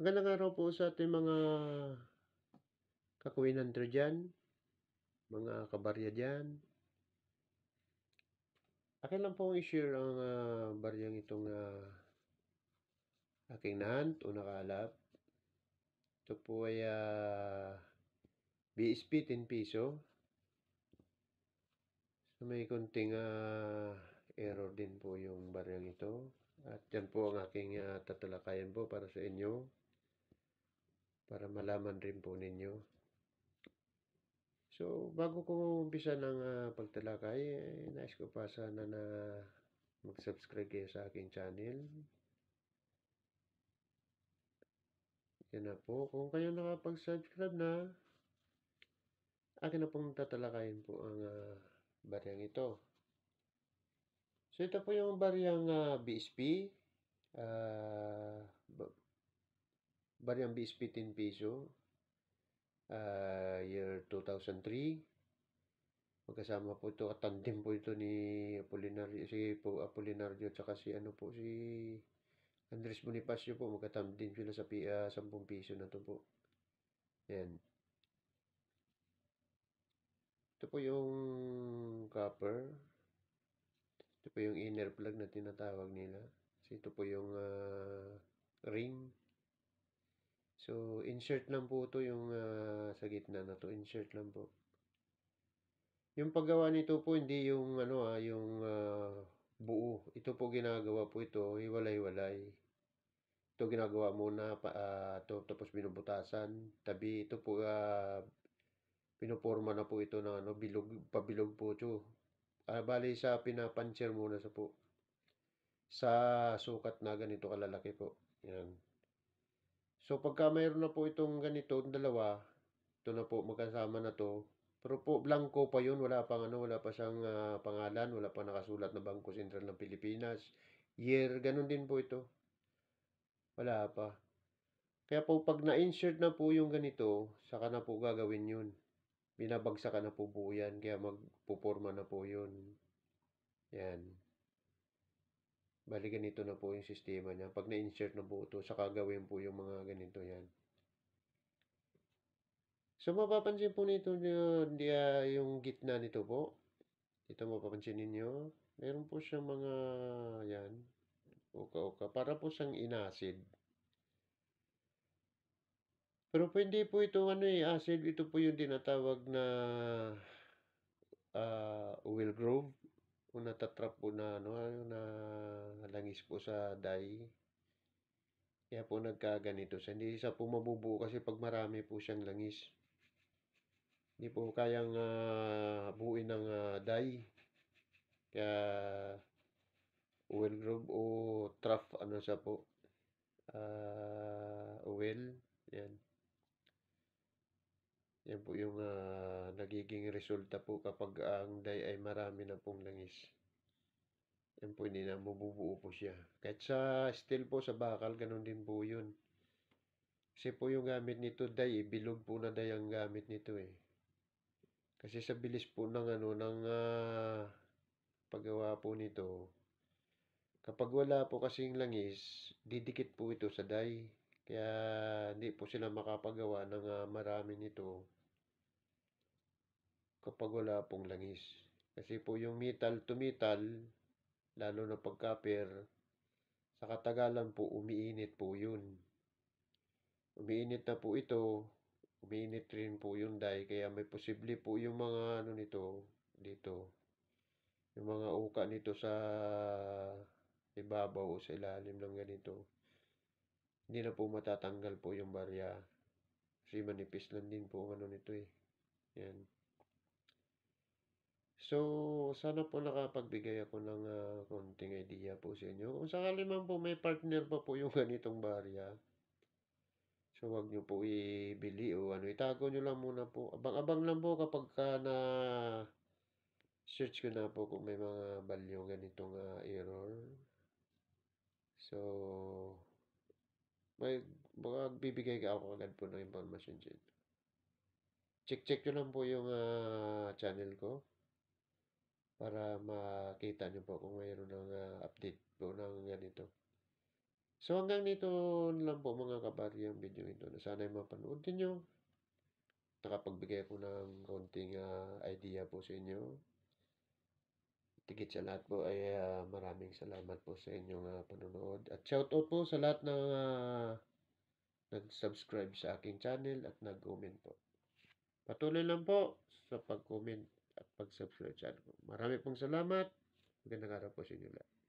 Magandang araw po sa ating mga kakuwinanter diyan, mga kabarya diyan. Akin lang pong i-share ang baryang itong aking na-hunt o nakalap. Ito po ay BSP 10 piso. So may konting error din po yung baryang ito. At yan po ang aking tatalakayan po para sa inyo. Para malaman rin po ninyo. So, bago ko umpisa ng pagtalakay, nais ko pa sana na mag-subscribe kayo sa aking channel. Yan na po. Kung kayo nakapag-subscribe na, akin na pong tatalakayin po ang baryang ito. So, ito po yung baryang BSP. Baryang BSP 10 piso. Year 2003. Magkasama po ito, katandem po ito ni Apolinario at saka si Andres Bonifacio po, magkatandem sila sa 10 piso na to po. Yan. Ito po yung copper. Ito po yung inner plug na tinatawag nila. So, ito po yung ring. So, insert lang po ito yung sa gitna na to. Insert lang po. Yung paggawa nito po, hindi yung yung buo. Ito po ginagawa po ito, hiwalay-walay. Ito ginagawa muna tapos binubutasan. Tabi ito po pinuporma na po ito ng bilog, pabilog po ito. Bali sa pinapancher muna sa sukat na ganito kalalaki po. Yan. So pagka mayroon na po itong ganito, dalawa, ito na po magkasama na to. Pero po blanco pa 'yun, wala pa siyang pangalan, wala pa nakasulat na Bangko Sentral ng Pilipinas. Year, ganun din po ito. Wala pa. Kaya po pag na-insert na po yung ganito, saka na po gagawin 'yun. Binabagsakan na po buo yan, kaya magpuporma na po 'yun. Yan. Bali ganito na po yung sistema niya. Pag na-insert na po ito, saka gawin po yung mga ganito yan. So, mapapansin po nito yung gitna nito po. Ito mapapansin ninyo. Meron po siyang mga, yan, uka-uka. Para po siyang inacid. Pero pwede po ito, acid. Ito po yung tinatawag na oil grove. Kung natatrap po na, na langis po sa dye. Kaya po nagkaganito siya. Hindi siya po mabubuo kasi pag marami po siyang langis. Hindi po kayang buuin ng dye. Kaya oil grove o trough siya po. Oil. Yan. Yan po yung nagiging resulta po kapag ang dye ay marami na pong langis. Yan po, hindi na mabubuo po siya. Kahit sa steel po, sa bakal, ganun din po yun. Kasi po yung gamit nito dye, bilog po na dye ang gamit nito eh. Kasi sa bilis po ng paggawa po nito, kapag wala po kasing langis, didikit po ito sa dye. Kaya hindi po sila makapagawa ng marami nito kapag wala pong langis. Kasi po yung metal to metal, lalo na pag copper, sa katagalan po umiinit po yun. Umiinit na po ito, umiinit rin po yung dye, kaya may posible po yung mga nito, dito. Yung mga uka nito sa ibabaw o sa ilalim ng ganito. Hindi na po matatanggal po yung barya. Kasi manipis lang din po ang nito eh. Yan. So, sana po nakapagbigay ako ng konting idea po sa inyo. Kung sakali man po may partner pa po yung ganitong barya, so wag nyo po ibili o itago nyo lang muna po. Abang-abang lang po kapag na search ko na po kung may mga value ganitong error. So, magbibigay ka ako agad po ng information dyan. Check nyo lang po yung channel ko para makita nyo po kung mayroon ng update po ng ganito. So, hanggang dito lang po mga kabady ang video ito na sana'y mapanood ninyo. Nakapagbigay ako ng konting idea po sa inyo. Higit sa lahat po ay maraming salamat po sa inyong panonood. At shoutout po sa lahat ng nag-subscribe sa aking channel at nag-comment po. Patuloy lang po sa pag-comment at pag-subscribe sa akin po. Marami pong salamat. Magandang araw po sa inyo lahat.